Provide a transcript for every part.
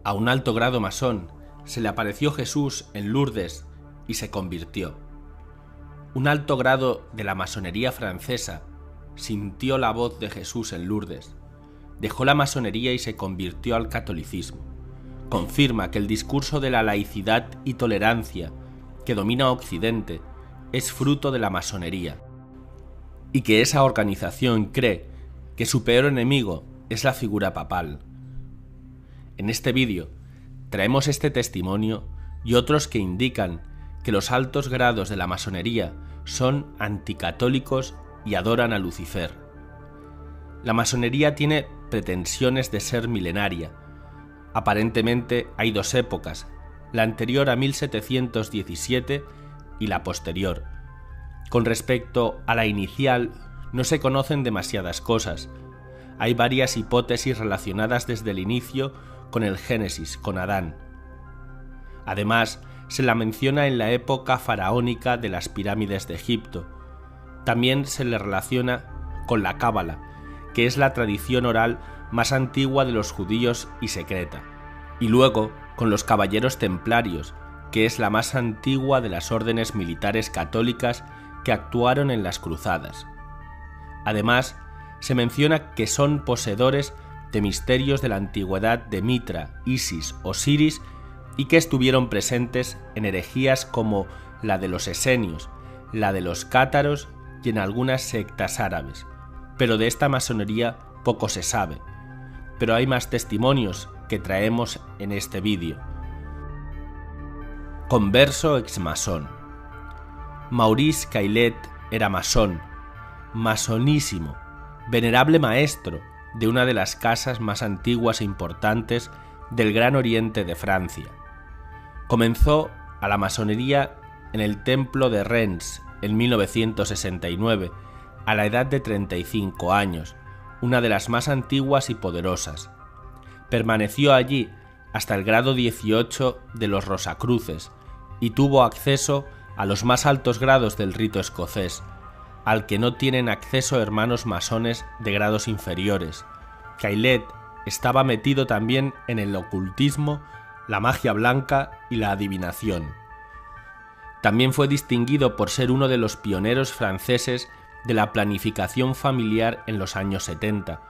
A un alto grado masón se le apareció Jesús en Lourdes y se convirtió. Un alto grado de la masonería francesa sintió la voz de Jesús en Lourdes, dejó la masonería y se convirtió al catolicismo. Confirma que el discurso de la laicidad y tolerancia que domina Occidente es fruto de la masonería y que esa organización cree que su peor enemigo es la figura papal. En este vídeo traemos este testimonio y otros que indican que los altos grados de la masonería son anticatólicos y adoran a Lucifer. La masonería tiene pretensiones de ser milenaria. Aparentemente hay dos épocas, la anterior a 1717 y la posterior. Con respecto a la inicial, no se conocen demasiadas cosas. Hay varias hipótesis relacionadas desde el inicio con el Génesis, con Adán. Además, se la menciona en la época faraónica de las pirámides de Egipto. También se le relaciona con la Cábala, que es la tradición oral más antigua de los judíos y secreta, y luego con los caballeros templarios, que es la más antigua de las órdenes militares católicas que actuaron en las cruzadas. Además, se menciona que son poseedores de misterios de la antigüedad de Mitra, Isis, Osiris y que estuvieron presentes en herejías como la de los esenios, la de los cátaros y en algunas sectas árabes. Pero de esta masonería poco se sabe. Pero hay más testimonios que traemos en este vídeo. Converso exmasón. Maurice Caillet era masón, masonísimo, venerable maestro de una de las casas más antiguas e importantes del Gran Oriente de Francia. Comenzó a la masonería en el templo de Reims en 1969, a la edad de 35 años, una de las más antiguas y poderosas. Permaneció allí hasta el grado 18 de los Rosacruces y tuvo acceso a los más altos grados del rito escocés, al que no tienen acceso hermanos masones de grados inferiores. Caillet estaba metido también en el ocultismo, la magia blanca y la adivinación. También fue distinguido por ser uno de los pioneros franceses de la planificación familiar en los años 70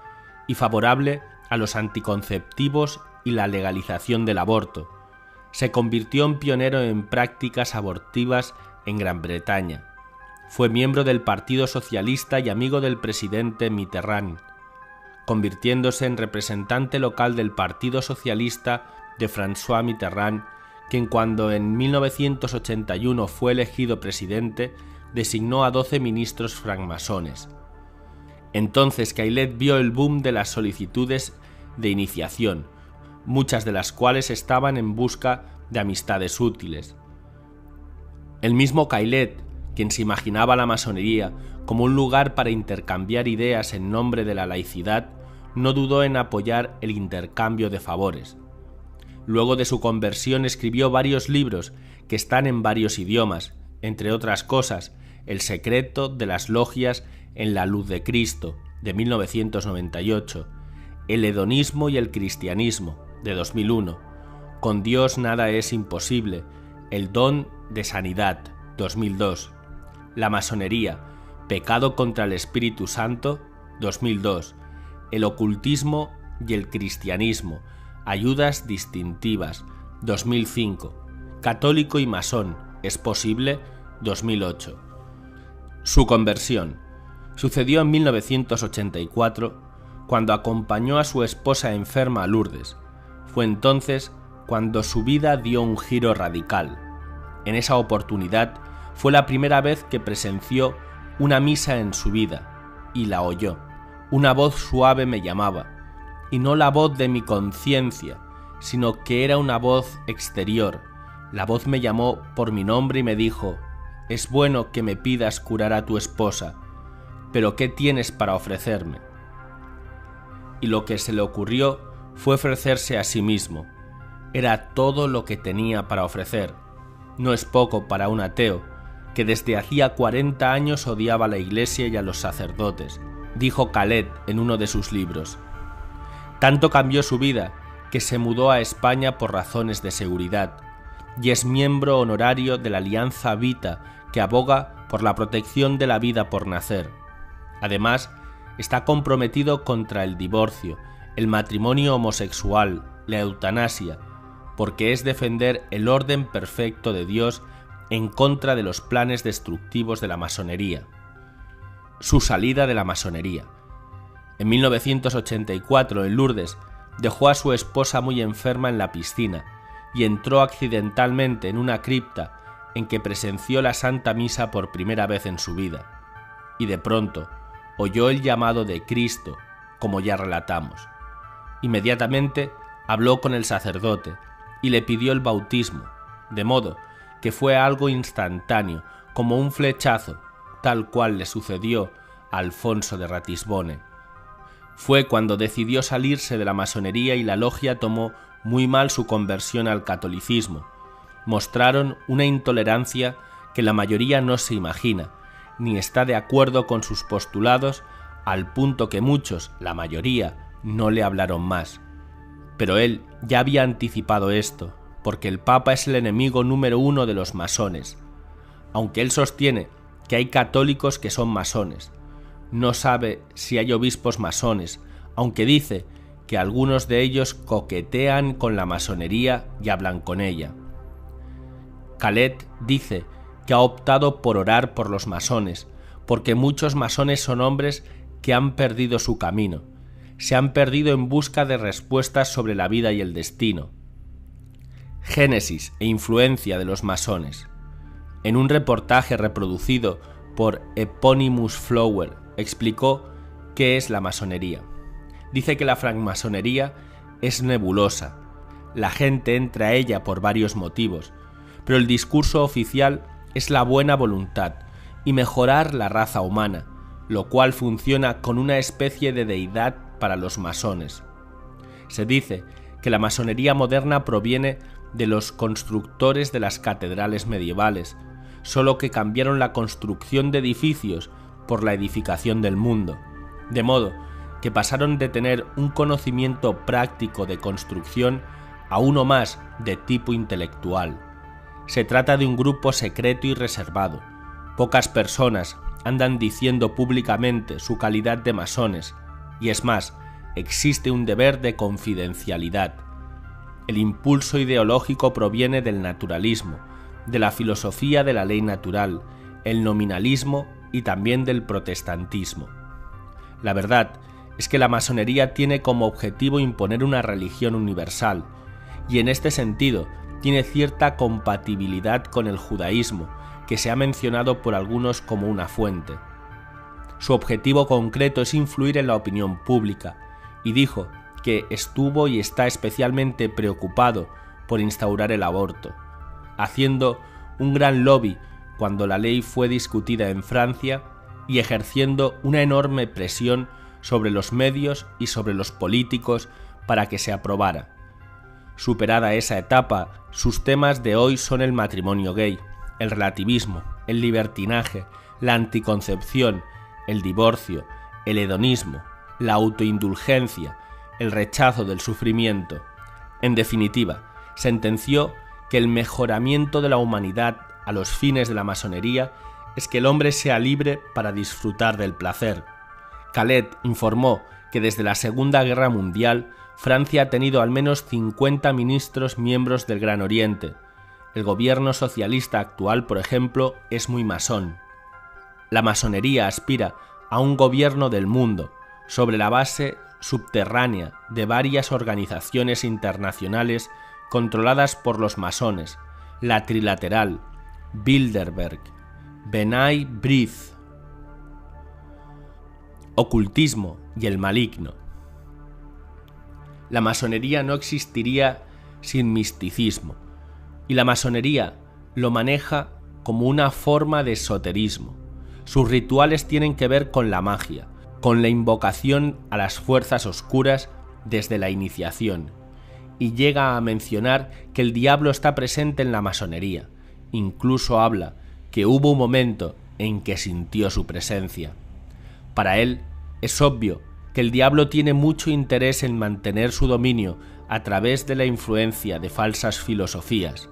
y favorable a los anticonceptivos y la legalización del aborto. Se convirtió en pionero en prácticas abortivas en Gran Bretaña. Fue miembro del Partido Socialista y amigo del presidente Mitterrand, convirtiéndose en representante local del Partido Socialista de François Mitterrand, quien cuando en 1981 fue elegido presidente, designó a 12 ministros francmasones. Entonces Caillet vio el boom de las solicitudes de iniciación, muchas de las cuales estaban en busca de amistades útiles. El mismo Caillet, quien se imaginaba la masonería como un lugar para intercambiar ideas en nombre de la laicidad, no dudó en apoyar el intercambio de favores. Luego de su conversión escribió varios libros que están en varios idiomas, entre otras cosas, El secreto de las logias en la luz de Cristo, de 1998, El hedonismo y el cristianismo, de 2001, Con Dios nada es imposible, El don de sanidad, 2002, La masonería, Pecado contra el Espíritu Santo, 2002, El ocultismo y el cristianismo, Ayudas distintivas, 2005, Católico y masón, ¿es posible?, 2008. Su conversión sucedió en 1984, cuando acompañó a su esposa enferma a Lourdes. Fue entonces cuando su vida dio un giro radical. En esa oportunidad fue la primera vez que presenció una misa en su vida y la oyó. Una voz suave me llamaba, y no la voz de mi conciencia, sino que era una voz exterior. La voz me llamó por mi nombre y me dijo: «Es bueno que me pidas curar a tu esposa, pero ¿qué tienes para ofrecerme?». Y lo que se le ocurrió fue ofrecerse a sí mismo. Era todo lo que tenía para ofrecer. No es poco para un ateo, que desde hacía 40 años odiaba a la Iglesia y a los sacerdotes, dijo Caillet en uno de sus libros. Tanto cambió su vida que se mudó a España por razones de seguridad y es miembro honorario de la Alianza Vita, que aboga por la protección de la vida por nacer. Además, está comprometido contra el divorcio, el matrimonio homosexual, la eutanasia, porque es defender el orden perfecto de Dios en contra de los planes destructivos de la masonería. Su salida de la masonería. En 1984, en Lourdes, dejó a su esposa muy enferma en la piscina y entró accidentalmente en una cripta en que presenció la Santa Misa por primera vez en su vida. Y de pronto oyó el llamado de Cristo, como ya relatamos. Inmediatamente habló con el sacerdote y le pidió el bautismo, de modo que fue algo instantáneo, como un flechazo, tal cual le sucedió a Alfonso de Ratisbone. Fue cuando decidió salirse de la masonería y la logia tomó muy mal su conversión al catolicismo. Mostraron una intolerancia que la mayoría no se imagina, ni está de acuerdo con sus postulados, al punto que muchos, la mayoría, no le hablaron más. Pero él ya había anticipado esto, porque el Papa es el enemigo número 1 de los masones. Aunque él sostiene que hay católicos que son masones, no sabe si hay obispos masones, aunque dice que algunos de ellos coquetean con la masonería y hablan con ella. Calet dice que ha optado por orar por los masones, porque muchos masones son hombres que han perdido su camino, se han perdido en busca de respuestas sobre la vida y el destino. Génesis e influencia de los masones. En un reportaje reproducido por Eponymous Flower, explicó qué es la masonería. Dice que la francmasonería es nebulosa. La gente entra a ella por varios motivos, pero el discurso oficial es la buena voluntad y mejorar la raza humana, lo cual funciona con una especie de deidad para los masones. Se dice que la masonería moderna proviene de los constructores de las catedrales medievales, solo que cambiaron la construcción de edificios por la edificación del mundo, de modo que pasaron de tener un conocimiento práctico de construcción a uno más de tipo intelectual. Se trata de un grupo secreto y reservado. Pocas personas andan diciendo públicamente su calidad de masones, y es más, existe un deber de confidencialidad. El impulso ideológico proviene del naturalismo, de la filosofía de la ley natural, el nominalismo y también del protestantismo. La verdad es que la masonería tiene como objetivo imponer una religión universal, y en este sentido tiene cierta compatibilidad con el judaísmo, que se ha mencionado por algunos como una fuente. Su objetivo concreto es influir en la opinión pública, y dijo que estuvo y está especialmente preocupado por instaurar el aborto, haciendo un gran lobby cuando la ley fue discutida en Francia y ejerciendo una enorme presión sobre los medios y sobre los políticos para que se aprobara. Superada esa etapa, sus temas de hoy son el matrimonio gay, el relativismo, el libertinaje, la anticoncepción, el divorcio, el hedonismo, la autoindulgencia, el rechazo del sufrimiento. En definitiva, sentenció que el mejoramiento de la humanidad a los fines de la masonería es que el hombre sea libre para disfrutar del placer. Calet informó que desde la Segunda Guerra Mundial Francia ha tenido al menos 50 ministros miembros del Gran Oriente. El gobierno socialista actual, por ejemplo, es muy masón. La masonería aspira a un gobierno del mundo, sobre la base subterránea de varias organizaciones internacionales controladas por los masones, la Trilateral, Bilderberg, B'nai B'rith, ocultismo y el maligno. La masonería no existiría sin misticismo, y la masonería lo maneja como una forma de esoterismo. Sus rituales tienen que ver con la magia, con la invocación a las fuerzas oscuras desde la iniciación, y llega a mencionar que el diablo está presente en la masonería. Incluso habla que hubo un momento en que sintió su presencia. Para él es obvio que el diablo tiene mucho interés en mantener su dominio a través de la influencia de falsas filosofías,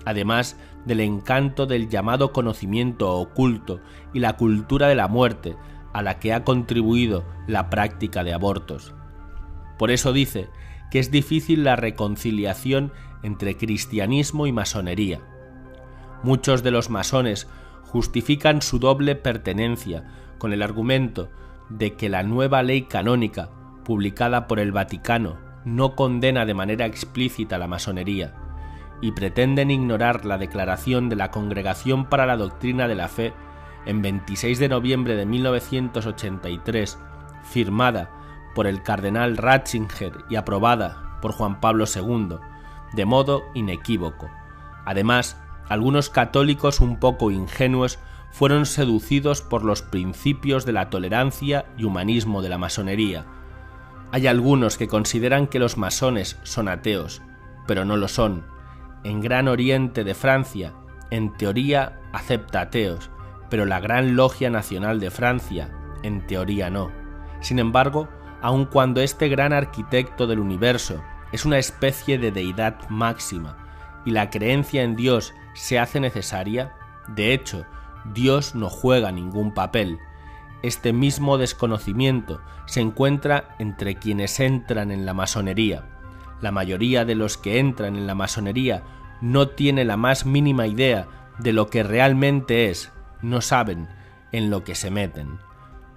además del encanto del llamado conocimiento oculto y la cultura de la muerte a la que ha contribuido la práctica de abortos. Por eso dice que es difícil la reconciliación entre cristianismo y masonería. Muchos de los masones justifican su doble pertenencia con el argumento de que la nueva ley canónica, publicada por el Vaticano, no condena de manera explícita la masonería, y pretenden ignorar la declaración de la Congregación para la Doctrina de la Fe en 26 de noviembre de 1983, firmada por el cardenal Ratzinger y aprobada por Juan Pablo II, de modo inequívoco. Además, algunos católicos un poco ingenuos fueron seducidos por los principios de la tolerancia y humanismo de la masonería. Hay algunos que consideran que los masones son ateos, pero no lo son. En Gran Oriente de Francia, en teoría acepta ateos, pero la Gran Logia Nacional de Francia, en teoría no. Sin embargo, aun cuando este gran arquitecto del universo es una especie de deidad máxima y la creencia en Dios se hace necesaria, de hecho, Dios no juega ningún papel. Este mismo desconocimiento se encuentra entre quienes entran en la masonería. La mayoría de los que entran en la masonería no tiene la más mínima idea de lo que realmente es, no saben en lo que se meten.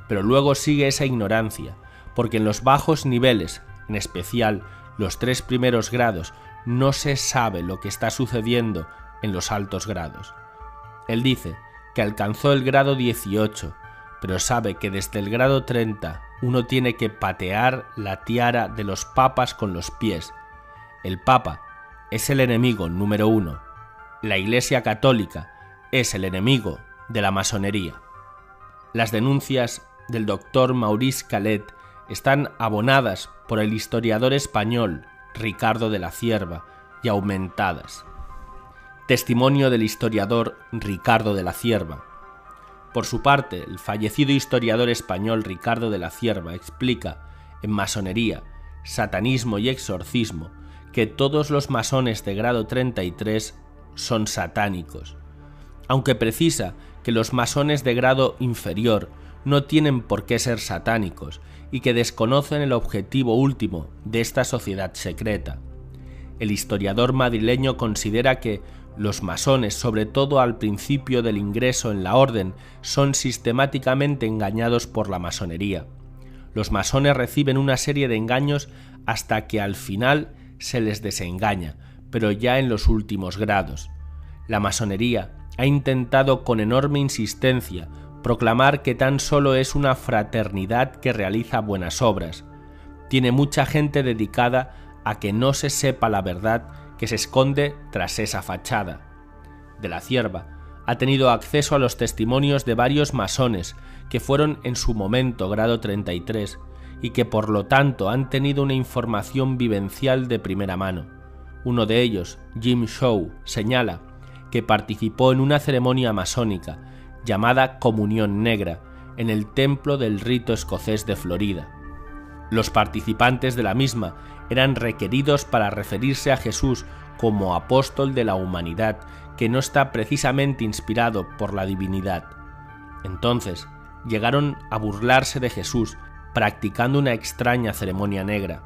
Pero luego sigue esa ignorancia, porque en los bajos niveles, en especial los 3 primeros grados, no se sabe lo que está sucediendo en los altos grados. Él dice que alcanzó el grado 18, pero sabe que desde el grado 30 uno tiene que patear la tiara de los papas con los pies. El papa es el enemigo número 1. La Iglesia Católica es el enemigo de la masonería. Las denuncias del doctor Maurice Caillet están abonadas por el historiador español Ricardo de la Cierva y aumentadas. Testimonio del historiador Ricardo de la Cierva. Por su parte, el fallecido historiador español Ricardo de la Cierva explica en Masonería, Satanismo y Exorcismo que todos los masones de grado 33 son satánicos, aunque precisa que los masones de grado inferior no tienen por qué ser satánicos y que desconocen el objetivo último de esta sociedad secreta. El historiador madrileño considera que los masones, sobre todo al principio del ingreso en la orden, son sistemáticamente engañados por la masonería. Los masones reciben una serie de engaños hasta que al final se les desengaña, pero ya en los últimos grados. La masonería ha intentado con enorme insistencia proclamar que tan solo es una fraternidad que realiza buenas obras. Tiene mucha gente dedicada a que no se sepa la verdad que se esconde tras esa fachada. De la Cierva ha tenido acceso a los testimonios de varios masones que fueron en su momento grado 33 y que por lo tanto han tenido una información vivencial de primera mano. Uno de ellos, Jim Shaw, señala que participó en una ceremonia masónica llamada Comunión Negra en el templo del rito escocés de Florida. Los participantes de la misma eran requeridos para referirse a Jesús como apóstol de la humanidad, que no está precisamente inspirado por la divinidad. Entonces, llegaron a burlarse de Jesús, practicando una extraña ceremonia negra.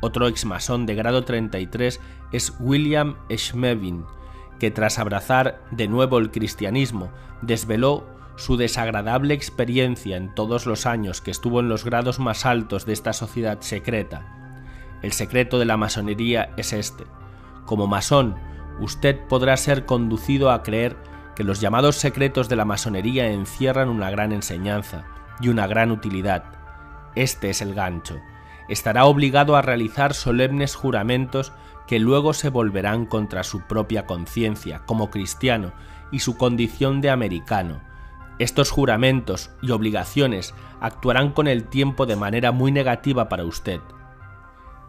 Otro exmasón de grado 33 es William Schmevin, que tras abrazar de nuevo el cristianismo, desveló su desagradable experiencia en todos los años que estuvo en los grados más altos de esta sociedad secreta. El secreto de la masonería es este. Como masón, usted podrá ser conducido a creer que los llamados secretos de la masonería encierran una gran enseñanza y una gran utilidad. Este es el gancho. Estará obligado a realizar solemnes juramentos que luego se volverán contra su propia conciencia como cristiano y su condición de americano. Estos juramentos y obligaciones actuarán con el tiempo de manera muy negativa para usted.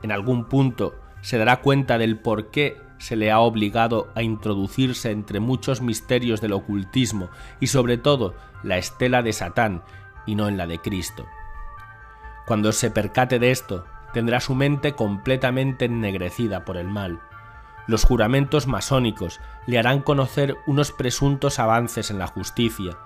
En algún punto se dará cuenta del por qué se le ha obligado a introducirse entre muchos misterios del ocultismo y sobre todo la estela de Satán y no en la de Cristo. Cuando se percate de esto, tendrá su mente completamente ennegrecida por el mal. Los juramentos masónicos le harán conocer unos presuntos avances en la justicia,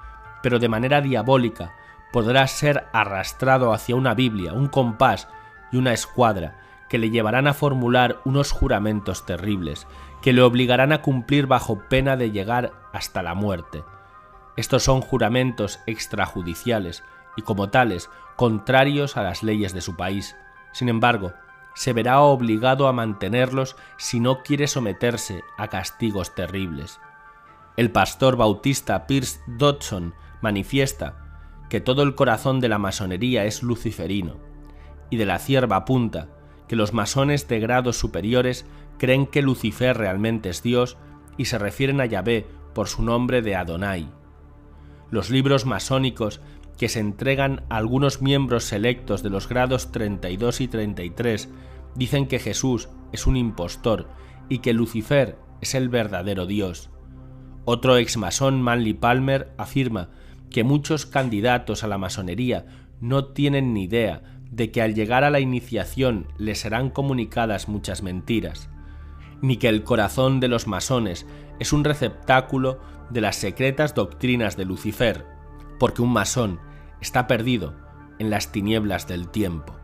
pero de manera diabólica podrá ser arrastrado hacia una Biblia, un compás y una escuadra que le llevarán a formular unos juramentos terribles, que le obligarán a cumplir bajo pena de llegar hasta la muerte. Estos son juramentos extrajudiciales y, como tales, contrarios a las leyes de su país. Sin embargo, se verá obligado a mantenerlos si no quiere someterse a castigos terribles. El pastor bautista Pierce Dodson manifiesta que todo el corazón de la masonería es luciferino, y de la cierva apunta que los masones de grados superiores creen que Lucifer realmente es Dios y se refieren a Yahvé por su nombre de Adonai. Los libros masónicos que se entregan a algunos miembros selectos de los grados 32 y 33 dicen que Jesús es un impostor y que Lucifer es el verdadero Dios. Otro exmasón, Manly Palmer, afirma que muchos candidatos a la masonería no tienen ni idea de que al llegar a la iniciación les serán comunicadas muchas mentiras, ni que el corazón de los masones es un receptáculo de las secretas doctrinas de Lucifer, porque un masón está perdido en las tinieblas del tiempo.